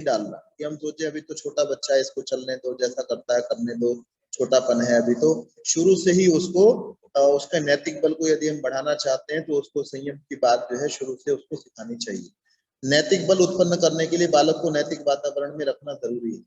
डालना कि हम सोचे अभी तो छोटा बच्चा है, इसको चलने दो, जैसा करता है करने दो, छोटापन है अभी। तो शुरू से ही उसको उसका नैतिक बल को यदि हम बढ़ाना चाहते हैं तो उसको संयम की बात जो है शुरू से उसको सिखानी चाहिए। नैतिक बल उत्पन्न करने के लिए बालक को नैतिक वातावरण में रखना जरूरी है।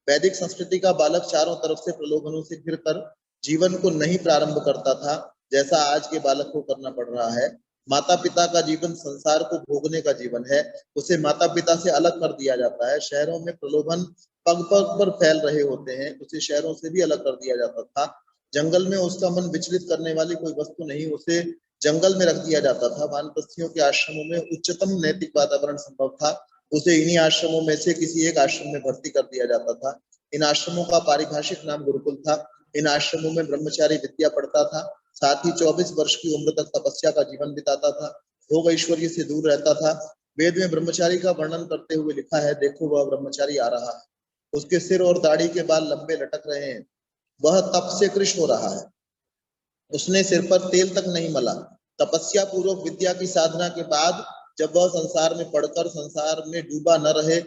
वैदिक संस्कृति का बालक चारों तरफ से प्रलोभनों से घिरकर जीवन को नहीं प्रारंभ करता था जैसा आज के बालक को करना पड़ रहा है। माता पिता का जीवन संसार को भोगने का जीवन है, उसे माता पिता से अलग कर दिया जाता है। शहरों में प्रलोभन पग पग पर फैल रहे होते हैं, उसे शहरों से भी अलग कर दिया जाता था। जंगल में उसका मन विचलित करने वाली कोई वस्तु नहीं, उसे जंगल में रख दिया जाता था। वानप्रस्थियों के आश्रमों में उच्चतम नैतिक वातावरण संभव था, उसे इन्हीं आश्रमों में से किसी एक आश्रम में भर्ती कर दिया जाता था। इन आश्रमों का पारिभाषिक नाम गुरुकुल था। इन आश्रमों में ब्रह्मचारी विद्या पढ़ता था, साथ ही 24 वर्ष की उम्र तक तपस्या का जीवन बिताता था, भोग ऐश्वर्य से दूर रहता था। वेद में ब्रह्मचारी का वर्णन करते हुए लिखा है, देखो वह ब्रह्मचारी आ रहा है, उसके सिर और दाढ़ी के बाल लंबे लटक रहे हैं, वह तप से कृश हो रहा है, उसने सिर पर तेल तक नहीं मला। तपस्या पूर्वक विद्या की साधना के बाद जब वह संसार में पढ़कर संसार में डूबा न रहे,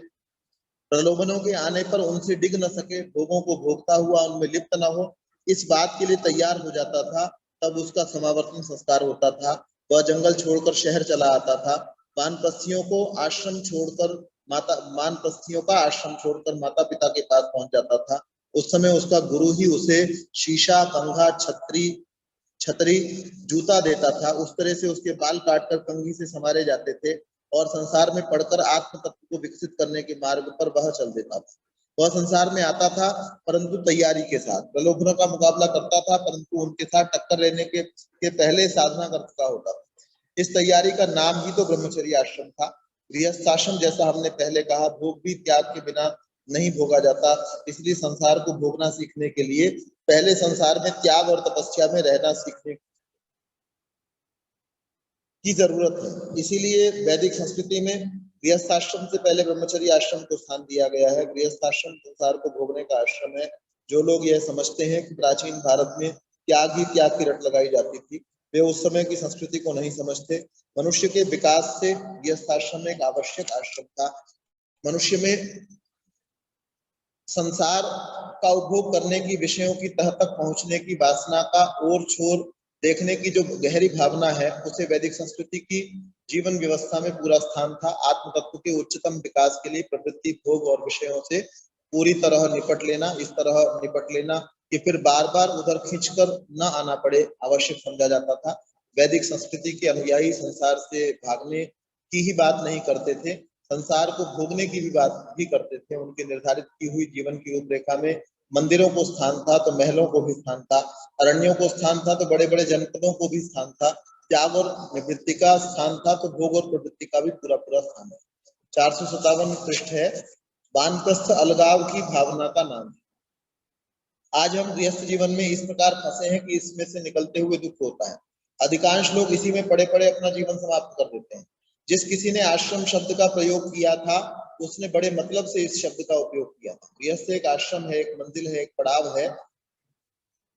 प्रलोभनों के आने पर उनसे डिग न सके, भोगों को भोगता हुआ उनमें लिप्त न हो, इस बात के लिए तैयार हो जाता था, तब उसका समावर्तन संस्कार होता था। वह जंगल छोड़कर शहर चला आता था। वानप्रस्थियों को आश्रम छोड़कर वानप्रस्थियों का आश्रम छोड़कर माता पिता के पास पहुंच जाता था। उस समय उसका गुरु ही उसे शीशा, कंघा, छतरी, जूता देता था। उस तरह से उसके बाल काटकर कंघी से संवारे जाते थे और संसार में पढ़कर आत्म तत्व को विकसित करने के मार्ग पर वह चल देता था। वह संसार में आता था परंतु तैयारी के साथ, प्रलोभनों का मुकाबला करता था परंतु उनके साथ टक्कर लेने के पहले साधना कर चुका होता था। इस तैयारी का नाम ही तो ब्रह्मचर्य आश्रम था। गृहस्थाश्रम, जैसा हमने पहले कहा, भोग भी त्याग के बिना नहीं भोगा जाता, इसलिए संसार को भोगना सीखने के लिए पहले संसार में त्याग और तपस्या में रहना सीखने की जरूरत है। इसीलिए वैदिक संस्कृति में गृहस्थाश्रम से पहले ब्रह्मचर्य आश्रम को स्थान दिया गया है। गृहस्थाश्रम संसार को भोगने का आश्रम है। जो लोग यह समझते हैं कि प्राचीन भारत में त्याग ही त्याग की रट लगाई जाती थी, वे उस समय की संस्कृति को नहीं समझते। मनुष्य के विकास से गृहस्थाश्रम एक आवश्यक आश्रम था। मनुष्य में संसार का उपभोग करने की, विषयों की तह तक पहुंचने की वासना का ओर छोर देखने की जो गहरी भावना है, उसे वैदिक संस्कृति की जीवन व्यवस्था में पूरा स्थान था। आत्म तत्व के उच्चतम विकास के लिए प्रवृत्ति, भोग और विषयों से पूरी तरह निपट लेना, इस तरह निपट लेना कि फिर बार बार उधर खींचकर न आना पड़े, आवश्यक समझा जाता था। वैदिक संस्कृति के अनुयायी संसार से भागने की ही बात नहीं करते थे, संसार को भोगने की भी बात भी करते थे। उनके निर्धारित की हुई जीवन की रूपरेखा में मंदिरों को स्थान था तो महलों को भी स्थान था, अरण्यों को स्थान था तो बड़े बड़े जनपदों को भी स्थान था, त्याग और निवृत्ति का स्थान था तो भोग और प्रवृत्ति का भी पूरा पूरा स्थान है। 457 पृष्ठ है, वानप्रस्थ अलगाव की भावना का नाम है। आज हम गृहस्थ जीवन में इस प्रकार फंसे हैं कि इसमें से निकलते हुए दुख होता है। अधिकांश लोग इसी में पड़े पड़े अपना जीवन समाप्त कर देते हैं। जिस किसी ने आश्रम शब्द का प्रयोग किया था, उसने बड़े मतलब से इस शब्द का उपयोग किया था। गृहस्थ एक आश्रम है, एक मंजिल है, एक पड़ाव है।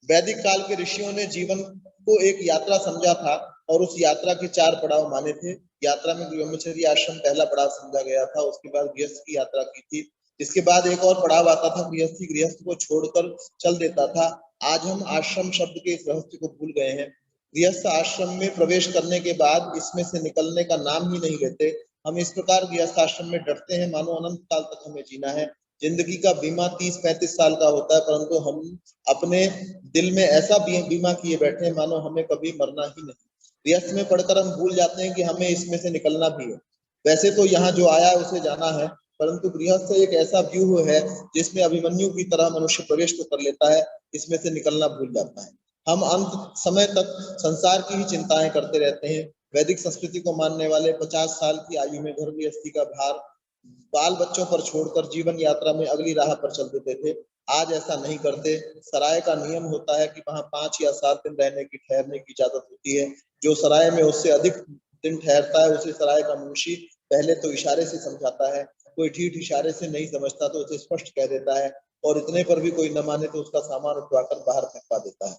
वैदिक काल के ऋषियों ने जीवन को एक यात्रा समझा था और उस यात्रा के 4 पड़ाव माने थे। यात्रा में ब्रह्मचर्य आश्रम पहला पड़ाव समझा गया था, उसके बाद गृहस्थ की यात्रा की थी, इसके बाद एक और पड़ाव आता था, गृहस्थी, गृहस्थ को छोड़कर चल देता था। आज हम आश्रम शब्द के इस रहस्य को भूल गए हैं। गृहस्थ आश्रम में प्रवेश करने के बाद इसमें से निकलने का नाम ही नहीं लेते। हम इस प्रकार गृहस्थ आश्रम में डरते हैं मानो अनंत काल तक हमें जीना है। जिंदगी का बीमा 30-35 साल का होता है, परंतु हम अपने दिल में ऐसा बीमा किए बैठे हैं मानो हमें कभी मरना ही नहीं। गृहस्थ में पढ़कर हम भूल जाते हैं कि हमें इसमें से निकलना भी है। वैसे तो यहाँ जो आया है उसे जाना है, परंतु गृहस्थ एक ऐसा व्यूह है जिसमें अभिमन्यु की तरह मनुष्य प्रवेश तो कर लेता है, इसमें से निकलना भूल जाता है। हम अंत समय तक संसार की ही चिंताएं करते रहते हैं। वैदिक संस्कृति को मानने वाले 50 साल की आयु में घर गृहस्थी का भार बाल बच्चों पर छोड़कर जीवन यात्रा में अगली राह पर चल देते थे। आज ऐसा नहीं करते। सराय का नियम होता है कि वहां 5 या 7 दिन रहने की, ठहरने की इजाजत होती है। जो सराय में उससे अधिक दिन ठहरता है उसे सराय का मुंशी पहले तो इशारे से समझाता है, कोई ठीक इशारे से नहीं समझता तो उसे स्पष्ट कह देता है, और इतने पर भी कोई न माने तो उसका सामान उठवाकर बाहर फेंकवा देता है।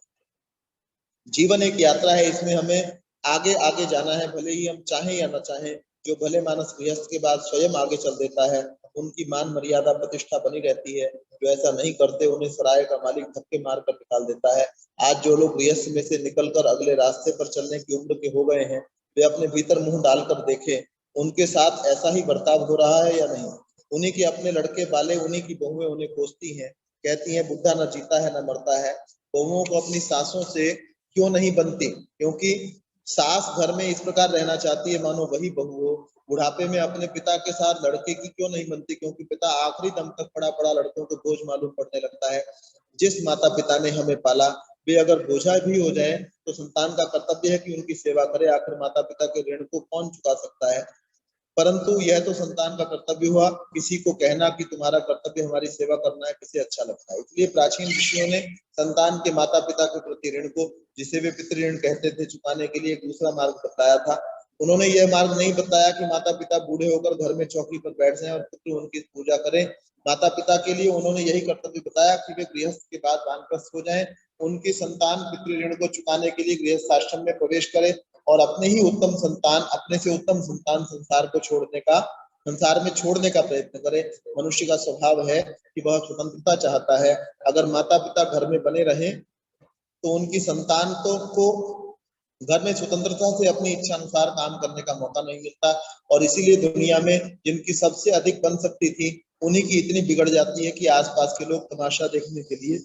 जीवन एक यात्रा है, इसमें हमें आगे आगे जाना है, भले ही हम चाहें या न चाहें। जो भले मानस गृहस्थ के बाद स्वयं आगे चल देता है, उनकी मान मर्यादा प्रतिष्ठा बनी रहती है। जो ऐसा नहीं करते उन्हें सराय का मालिक धक्के मारकर निकाल देता है। आज जो लोग गृहस्थ में से निकलकर अगले रास्ते पर चलने की उम्र के हो गए हैं, वे अपने भीतर मुंह डालकर देखें, उनके साथ ऐसा ही बर्ताव हो रहा है या नहीं। उन्हीं के अपने लड़के बाले, उन्हीं की बहुएं उन्हें कोसती हैं, कहती हैं बुढ़ा न जीता है न मरता है। बहुओं को अपनी सासों से क्यों नहीं बनती, क्योंकि सास घर में इस प्रकार रहना चाहती है मानो वही बहू हो। बुढ़ापे में अपने पिता के साथ लड़के की क्यों नहीं बनती, क्योंकि पिता आखिरी दम तक पड़ा पड़ा लड़कों को बोझ मालूम पड़ने लगता है। जिस माता पिता ने हमें पाला वे अगर बोझा भी हो जाए तो संतान का कर्तव्य है कि उनकी सेवा करे। आखिर माता पिता के ऋण को कौन चुका सकता है, परंतु यह तो संतान का कर्तव्य हुआ। किसी को कहना कि तुम्हारा कर्तव्य हमारी सेवा करना है किसे अच्छा लगता है। इसलिए प्राचीन ऋषियों ने संतान के माता पिता के प्रति ऋण को, जिसे वे पितृऋण कहते थे, चुकाने के लिए एक दूसरा मार्ग बताया था। उन्होंने यह मार्ग नहीं बताया कि माता पिता बूढ़े होकर घर में चौकी पर बैठ जाएं और पुत्र उनकी पूजा करें। माता पिता के लिए उन्होंने यही कर्तव्य बताया कि वे गृहस्थ के बाद वानप्रस्थ हो जाएं, उनकी संतान पितृऋण को चुकाने के लिए गृहस्थ आश्रम में प्रवेश करे और अपने ही उत्तम संतान, अपने से उत्तम संतान संसार को छोड़ने का, संसार में छोड़ने का प्रयत्न करे। मनुष्य का स्वभाव है कि वह स्वतंत्रता चाहता है। अगर माता पिता घर में बने रहे तो उनकी संतान को घर में स्वतंत्रता से अपनी इच्छा अनुसार काम करने का मौका नहीं मिलता, और इसीलिए दुनिया में जिनकी सबसे अधिक बन सकती थी उन्हीं की इतनी बिगड़ जाती है कि आसपास के लोग तमाशा देखने के लिए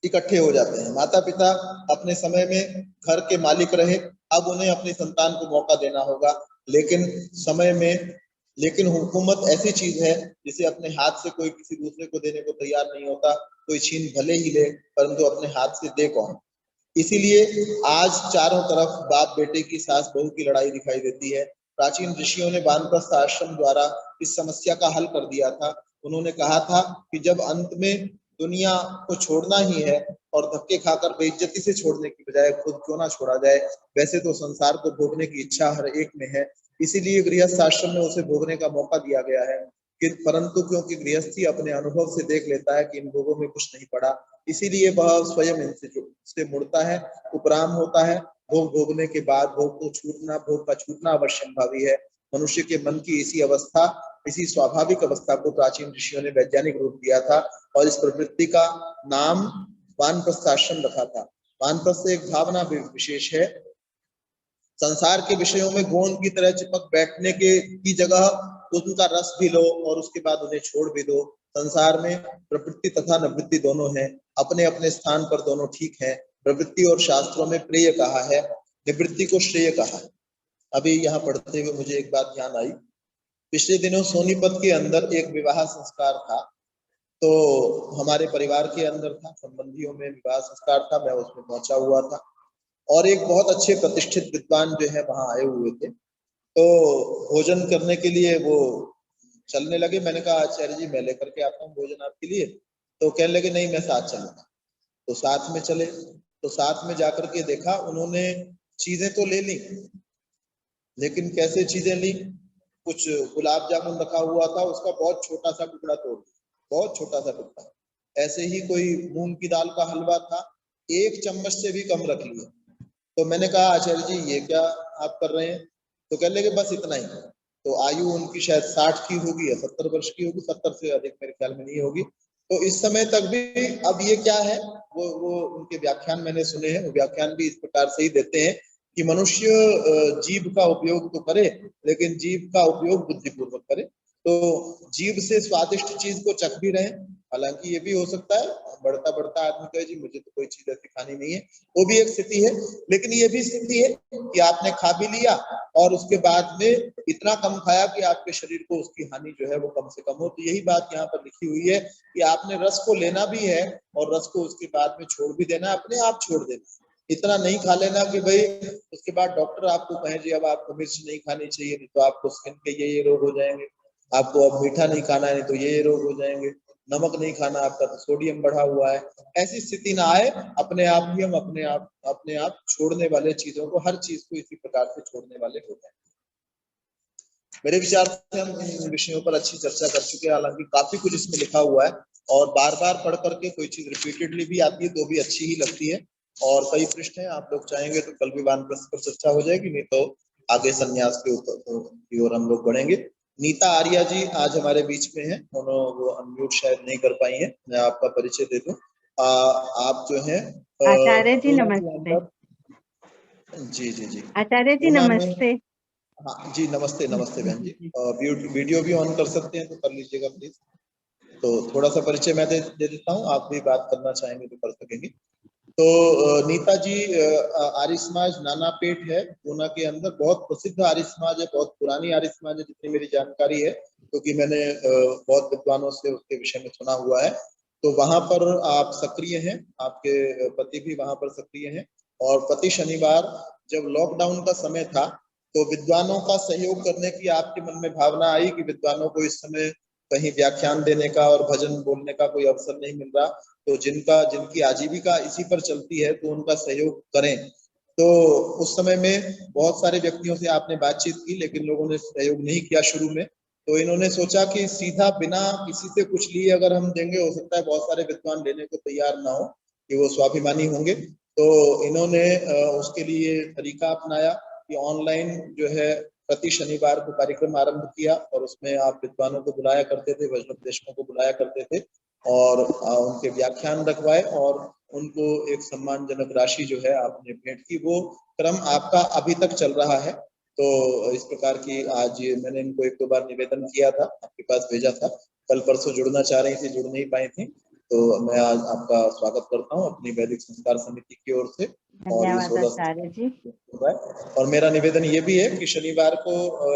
इकट्ठे हो जाते हैं। माता पिता अपने समय में घर के मालिक रहे, अब उन्हें अपनी संतान को मौका देना होगा। लेकिन समय में, लेकिन हुकूमत ऐसी चीज है जिसे अपने हाथ से कोई किसी दूसरे को देने को तैयार नहीं होता। कोई छीन भले ही ले, परंतु अपने हाथ से दे कौन। इसीलिए आज चारों तरफ बाप बेटे की, सास बहू की लड़ाई दिखाई देती है। प्राचीन ऋषियों ने वानप्रस्थ आश्रम द्वारा इस समस्या का हल कर दिया था। उन्होंने कहा था कि जब अंत में दुनिया को छोड़ना ही है और धक्के खाकर बेइज्जती से छोड़ने की बजाय खुद क्यों ना छोड़ा जाए। वैसे तो संसार को भोगने की इच्छा हर एक में है, इसीलिए गृहस्थ आश्रम में उसे भोगने का मौका दिया गया है। परंतु क्योंकि गृहस्थी अपने अनुभव से देख लेता है कि इन भोगों में कुछ नहीं पड़ा, इसीलिए वह स्वयं इनसे मुड़ता है, उपराम होता है। भोग भोगने के बाद भोग का छूटना अवश्य भावी है। मनुष्य के मन की इसी अवस्था, इसी स्वाभाविक अवस्था को प्राचीन ऋषियों ने वैज्ञानिक रूप दिया था और इस प्रवृत्ति का नाम वानप्रस्थ आश्रम रखा था। वानप्रस्थ एक भावना विशेष है। संसार के विषयों में गोंद की तरह चिपक बैठने की जगह उनका रस भी लो और उसके बाद उन्हें छोड़ भी दो। संसार में प्रवृत्ति तथा निवृत्ति दोनों हैं, अपने अपने स्थान पर दोनों ठीक है। प्रवृत्ति और शास्त्रों में प्रेय कहा है, निवृत्ति को श्रेय कहा है। अभी यहाँ पढ़ते हुए मुझे एक बात ध्यान आई। पिछले दिनों सोनीपत के अंदर एक विवाह संस्कार था, तो हमारे परिवार के अंदर था, संबंधियों में विवाह संस्कार था, मैं उसमें पहुंचा हुआ था और एक बहुत अच्छे प्रतिष्ठित विद्वान जो है वहां आए हुए थे। तो भोजन करने के लिए वो चलने लगे। मैंने कहा आचार्य जी मैं लेकर के आता हूँ भोजन आपके लिए। तो कहने लगे नहीं मैं साथ चलूंगा। तो साथ में चले, तो साथ में जाकर के देखा उन्होंने चीजें तो ले ली, लेकिन कैसे चीजें ली। कुछ गुलाब जामुन रखा हुआ था, उसका बहुत छोटा सा टुकड़ा तोड़ दिया, बहुत छोटा सा टुकड़ा। ऐसे ही कोई मूंग की दाल का हलवा था, एक चम्मच से भी कम रख लिया। तो मैंने कहा आचार्य जी ये क्या आप कर रहे हैं। तो कहने लगे बस इतना ही। तो आयु उनकी शायद 60 की होगी या 70 वर्ष की होगी, 70 से अधिक मेरे ख्याल में नहीं होगी। तो इस समय तक भी अब ये क्या है, वो उनके व्याख्यान मैंने सुने हैं, वो व्याख्यान भी इस प्रकार से ही देते हैं कि मनुष्य जीभ का उपयोग तो करे, लेकिन जीभ का उपयोग बुद्धिपूर्वक करे। तो जीभ से स्वादिष्ट चीज को चख भी रहे। हालांकि ये भी हो सकता है बढ़ता बढ़ता आदमी कहे जी मुझे तो कोई चीज ऐसी खानी नहीं है, वो भी एक स्थिति है। लेकिन ये भी स्थिति है कि आपने खा भी लिया और उसके बाद में इतना कम खाया कि आपके शरीर को उसकी हानि जो है वो कम से कम हो। तो यही बात यहाँ पर लिखी हुई है कि आपने रस को लेना भी है और रस को उसके बाद में छोड़ भी देना, अपने आप छोड़ देना। इतना नहीं खा लेना कि भाई उसके बाद डॉक्टर आपको कहे जी अब आपको मिर्च नहीं खानी चाहिए, नहीं तो आपको स्किन के ये रोग हो जाएंगे, आपको अब मीठा नहीं खाना है नहीं तो ये रोग हो जाएंगे, नमक नहीं खाना आपका तो सोडियम बढ़ा हुआ है। ऐसी स्थिति ना आए, अपने आप ही हम अपने आप छोड़ने वाले चीजों को, हर चीज को इसी प्रकार से छोड़ने वाले हो जाए। मेरे विचार से हम इन विषयों पर अच्छी चर्चा कर चुके हैं। हालांकि काफी कुछ इसमें लिखा हुआ है और बार बार पढ़ करके कोई चीज रिपीटेडली भी आती है तो भी अच्छी ही लगती है। और कई पृष्ठ हैं, आप लोग चाहेंगे तो कल भी वानप्रस्थ पर चर्चा हो जाएगी, नहीं तो आगे संन्यास के ऊपर की ओर हम लोग बढ़ेंगे। नीता आर्या जी आज हमारे बीच में हैं, वो अनम्यूट शायद नहीं कर पाई हैं। मैं आपका परिचय दे दूं। आप जो हैं आचार्य जी पूना के नमस्ते। अंदर, जी जी जी, आचार्य जी पूना में, नमस्ते। हाँ जी नमस्ते नमस्ते बहन जी। जी वीडियो भी ऑन कर सकते हैं तो कर लीजिएगा प्लीज। तो थोड़ा सा परिचय मैं दे देता हूँ, आप भी बात करना चाहेंगे तो कर सकेंगे। तो नीता जी आर्य समाज नानापेट है पूना के अंदर, बहुत प्रसिद्ध आर्य समाज है, बहुत पुरानी आर्य समाज है जितनी मेरी जानकारी है, क्योंकि मैंने बहुत विद्वानों से उसके विषय में सुना हुआ है। तो वहां पर आप सक्रिय हैं, आपके पति भी वहां पर सक्रिय हैं, और प्रति शनिवार जब लॉकडाउन का समय था तो विद्वानों का सहयोग करने की आपके मन में भावना आई कि विद्वानों को इस समय कहीं व्याख्यान देने का और भजन बोलने का कोई अवसर नहीं मिल रहा, तो जिनकी आजीविका इसी पर चलती है तो उनका सहयोग करें। तो उस समय में बहुत सारे व्यक्तियों से आपने बातचीत की, लेकिन लोगों ने सहयोग नहीं किया शुरू में। तो इन्होंने सोचा कि सीधा बिना किसी से कुछ लिए अगर हम देंगे, हो सकता है बहुत सारे विद्वान लेने को तैयार ना हो, कि वो स्वाभिमानी होंगे। तो इन्होंने उसके लिए तरीका अपनाया कि ऑनलाइन जो है प्रति शनिवार को कार्यक्रम आरंभ किया, और उसमें आप विद्वानों को बुलाया करते थे, वैष्णव को बुलाया करते थे, और उनके व्याख्यान रखवाए, और उनको एक सम्मानजनक राशि जो है आपने भेंट की। वो क्रम आपका अभी तक चल रहा है। तो इस प्रकार की आज मैंने इनको एक दो बार निवेदन किया था, आपके पास भेजा था, कल परसों जुड़ना चाह रही थी, जुड़ नहीं पाई थी। तो मैं आज आपका स्वागत करता हूँ अपनी वैदिक संस्कार समिति की ओर से। और ये धन्यवाद 16 आचार्य जी। और मेरा निवेदन ये भी है कि शनिवार को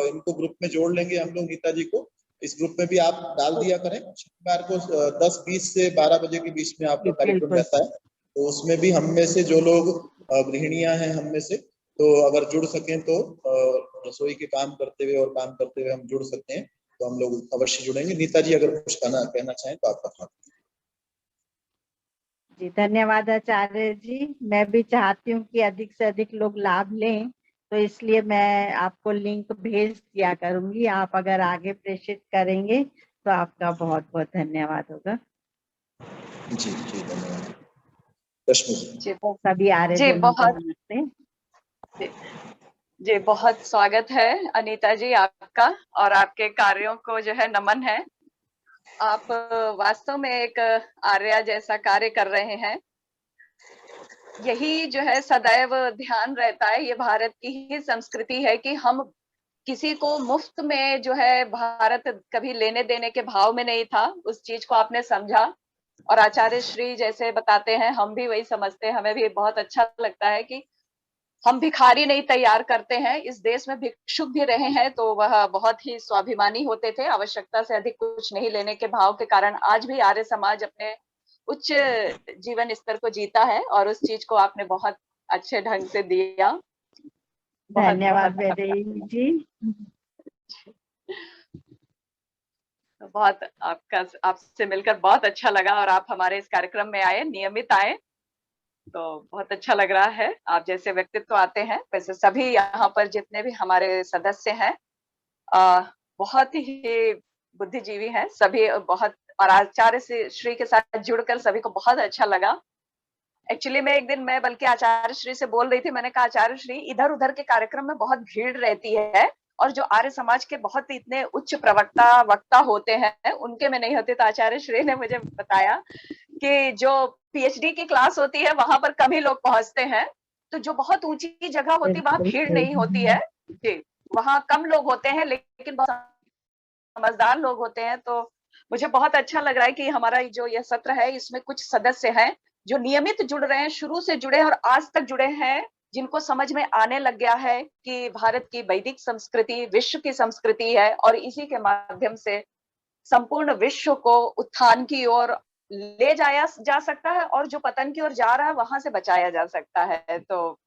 इनको ग्रुप में जोड़ लेंगे हम लोग, नीता जी को इस ग्रुप में भी आप डाल दिया करें। शनिवार को 10:20 से 12 बजे के बीच में आपका कार्यक्रम बिल्कुल रहता है। तो उसमें भी हम में से जो लोग गृहिणियां हैं हम में से, तो अगर जुड़ सकें तो रसोई के काम करते हुए और काम करते हुए हम जुड़ सकते हैं, तो हम लोग अवश्य जुड़ेंगे। नीता जी अगर कुछ कहना चाहें तो आपका स्वागत। जी धन्यवाद आचार्य जी। मैं भी चाहती हूँ कि अधिक से अधिक लोग लाभ लें, तो इसलिए मैं आपको लिंक भेज दिया करूंगी। आप अगर आगे प्रेषित करेंगे तो आपका बहुत बहुत धन्यवाद होगा। जी जी धन्यवाद। रश्मि जी। सभी जी आर्यजनों को बहुत नमस्ते। जी, जी बहुत स्वागत है अनीता जी आपका, और आपके कार्यों को जो है नमन है। आप वास्तव में एक आर्या जैसा कार्य कर रहे हैं। यही जो है सदैव ध्यान रहता है, ये भारत की ही संस्कृति है कि हम किसी को मुफ्त में जो है, भारत कभी लेने देने के भाव में नहीं था, उस चीज को आपने समझा। और आचार्य श्री जैसे बताते हैं, हम भी वही समझते हैं। हमें भी बहुत अच्छा लगता है कि हम भिखारी नहीं तैयार करते हैं, इस देश में भिक्षुक भी रहे हैं तो वह बहुत ही स्वाभिमानी होते थे, आवश्यकता से अधिक कुछ नहीं लेने के भाव के कारण आज भी आर्य समाज अपने उच्च जीवन स्तर को जीता है, और उस चीज को आपने बहुत अच्छे ढंग से दिया। बहुत धन्यवाद बहुत वैदेही जी। बहुत आपसे मिलकर बहुत अच्छा लगा, और आप हमारे इस कार्यक्रम में आए, नियमित आए, तो बहुत अच्छा लग रहा है। आप जैसे व्यक्तित्व आते हैं, वैसे सभी यहाँ पर जितने भी हमारे सदस्य हैं बहुत ही बुद्धिजीवी हैं सभी, बहुत। और आचार्य से श्री के साथ जुड़कर सभी को बहुत अच्छा लगा। एक्चुअली मैं एक दिन मैं बल्कि आचार्य श्री से बोल रही थी, मैंने कहा आचार्य श्री इधर उधर के कार्यक्रम में बहुत भीड़ रहती है, और जो आर्य समाज के बहुत इतने उच्च प्रवक्ता वक्ता होते हैं उनके में नहीं होते। तो आचार्य श्री ने मुझे बताया कि जो पीएचडी की क्लास होती है वहां पर कम ही लोग पहुंचते हैं, तो जो बहुत ऊंची जगह होती है वहां भीड़ नहीं होती है जी, वहां कम लोग होते हैं लेकिन बहुत समझदार लोग होते हैं। तो मुझे बहुत अच्छा लग रहा है कि हमारा जो यह सत्र है इसमें कुछ सदस्य हैं जो नियमित जुड़ रहे हैं, शुरू से जुड़े और आज तक जुड़े हैं, जिनको समझ में आने लग गया है कि भारत की वैदिक संस्कृति विश्व की संस्कृति है, और इसी के माध्यम से संपूर्ण विश्व को उत्थान की ओर ले जाया जा सकता है, और जो पतन की ओर जा रहा है वहां से बचाया जा सकता है। तो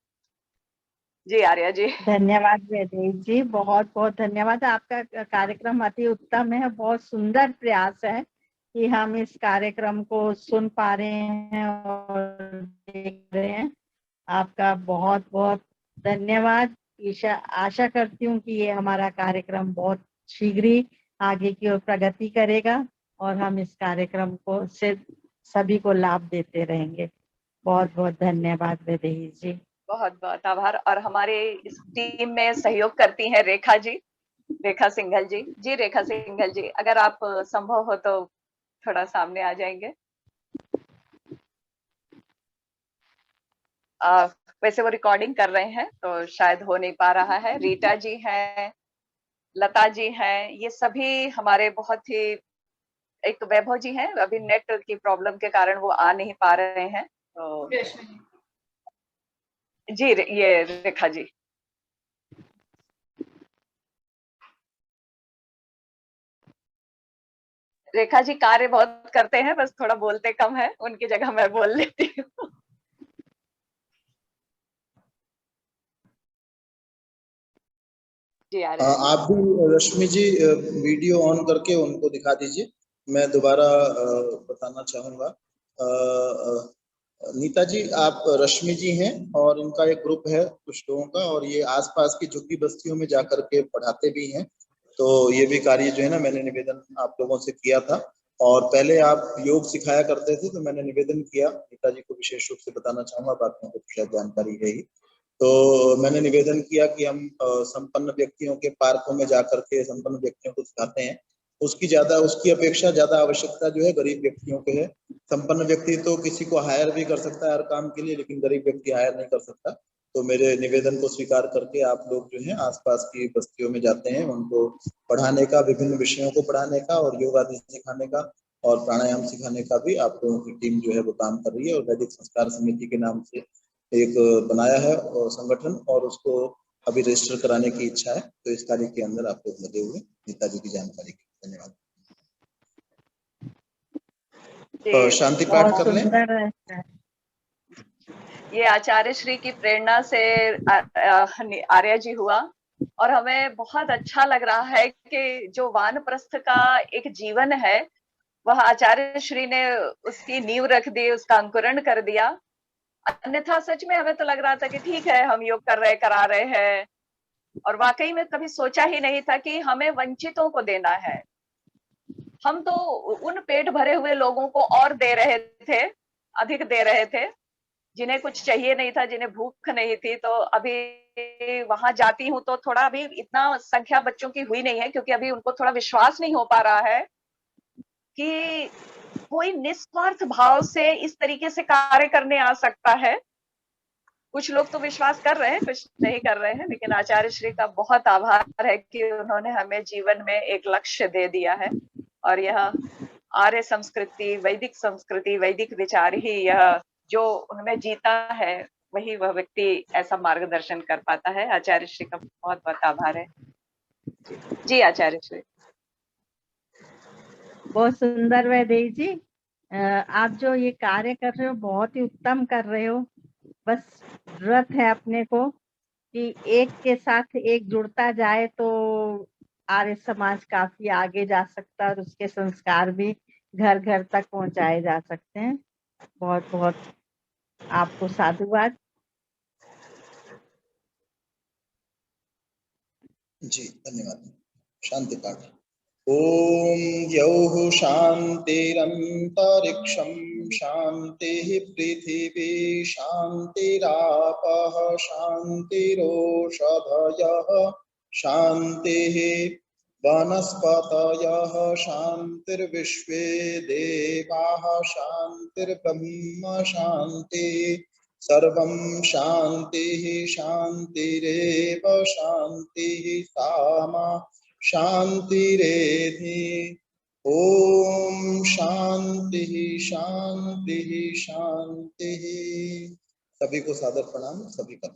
जी आर्या जी। धन्यवाद वैदेही जी, बहुत बहुत धन्यवाद। आपका कार्यक्रम अति उत्तम है, बहुत सुंदर प्रयास है कि हम इस कार्यक्रम को सुन पा रहे हैं और देख रहे हैं। आपका बहुत बहुत धन्यवाद। आशा करती हूँ कि ये हमारा कार्यक्रम बहुत शीघ्र ही आगे की ओर प्रगति करेगा, और हम इस कार्यक्रम को से सभी को लाभ देते रहेंगे। बहुत बहुत धन्यवाद वैदेही जी। बहुत बहुत आभार। और हमारे इस टीम में सहयोग करती हैं रेखा जी, रेखा सिंघल जी। जी रेखा सिंघल जी, अगर आप संभव हो तो थोड़ा सामने आ जाएंगे। वैसे वो रिकॉर्डिंग कर रहे हैं तो शायद हो नहीं पा रहा है। रीटा जी हैं, लता जी हैं, ये सभी हमारे बहुत ही, एक वैभव जी हैं, अभी नेट की प्रॉब्लम के कारण वो आ नहीं पा रहे हैं। तो जी ये रेखा जी। रेखा जी कार्य बहुत करते हैं, बस थोड़ा बोलते कम है, उनकी जगह मैं बोल लेती हूँ। जी आ रहे हैं। आप भी रश्मि जी वीडियो ऑन करके उनको दिखा दीजिए। मैं दोबारा बताना चाहूंगा। नीता जी, आप रश्मि जी हैं और इनका एक ग्रुप है कुछ लोगों का, और ये आसपास की झुग्गी बस्तियों में जाकर के पढ़ाते भी हैं। तो ये भी कार्य जो है ना, मैंने निवेदन आप लोगों से किया था। और पहले आप योग सिखाया करते थे, तो मैंने निवेदन किया, नीता जी को विशेष रूप से बताना चाहूंगा, बाकी को शायद जानकारी है ही। तो मैंने निवेदन किया कि हम संपन्न व्यक्तियों के पार्कों में जाकर के संपन्न व्यक्तियों को सिखाते हैं। उसकी अपेक्षा ज्यादा आवश्यकता जो है गरीब व्यक्तियों पे है। संपन्न व्यक्ति तो किसी को हायर भी कर सकता है हर काम के लिए, लेकिन गरीब व्यक्ति हायर नहीं कर सकता। तो मेरे निवेदन को स्वीकार करके आप लोग जो है आसपास की बस्तियों में जाते हैं, उनको पढ़ाने का, विभिन्न विषयों को पढ़ाने का और योग आदि सिखाने का और प्राणायाम सिखाने का भी आप लोगों की टीम जो है वो काम कर रही है। और वैदिक संस्कार समिति के नाम से एक बनाया है और संगठन, और उसको अभी रजिस्टर कराने की इच्छा है। तो इस तारीख के अंदर आप लोग लगे हुए नेताजी की जानकारी के। धन्यवाद। शांति पाठ बहुत कर लें। सुंदर है। ये आचार्य श्री की प्रेरणा से आर्य जी हुआ, और हमें बहुत अच्छा लग रहा है कि जो वानप्रस्थ का एक जीवन है, वह आचार्य श्री ने उसकी नींव रख दी, उसका अंकुरण कर दिया। अन्यथा सच में हमें तो लग रहा था कि ठीक है, हम योग कर रहे, करा रहे हैं, और वाकई में कभी सोचा ही नहीं था कि हमें वंचितों को देना है। हम तो उन पेट भरे हुए लोगों को और दे रहे थे, अधिक दे रहे थे, जिन्हें कुछ चाहिए नहीं था, जिन्हें भूख नहीं थी। तो अभी वहां जाती हूँ तो थोड़ा अभी इतना संख्या बच्चों की हुई नहीं है, क्योंकि अभी उनको थोड़ा विश्वास नहीं हो पा रहा है कि कोई निस्वार्थ भाव से इस तरीके से कार्य करने आ सकता है। कुछ लोग तो विश्वास कर रहे हैं, कुछ नहीं कर रहे हैं, लेकिन आचार्य श्री का बहुत आभार है कि उन्होंने हमें जीवन में एक लक्ष्य दे दिया है। और यह आर्य संस्कृति, वैदिक विचार ही यह जो उनमें जीता है, वही वह व्यक्ति ऐसा मार्गदर्शन कर पाता है। आचार्य श्री का बहुत बहुत आभार है। जी आचार्य श्री। बहुत सुंदर वैदेही जी, आप जो ये कार्य कर रहे हो बहुत ही उत्तम कर रहे हो। बस जरूरत है अपने को कि एक के साथ एक जुड़ता जाए तो आर्य समाज काफी आगे जा सकता है और उसके संस्कार भी घर घर तक पहुंचाए जा सकते हैं। बहुत बहुत आपको साधुवाद। जी धन्यवाद। शांति पाठ। ओम द्यौः शान्तिरन्तरिक्षं शान्तिः पृथिवी शान्तिरापः शान्तिरोषधयः शान्तिः वनस्पतयः शान्तिर्विश्वे देवाः शान्तिर्ब्रह्म शान्तिः सर्वं शान्तिः शान्तिरेव शान्तिः सामा शान्तिरेधि। ओम शांति शांति शांति। सभी को सादर प्रणाम। सभी का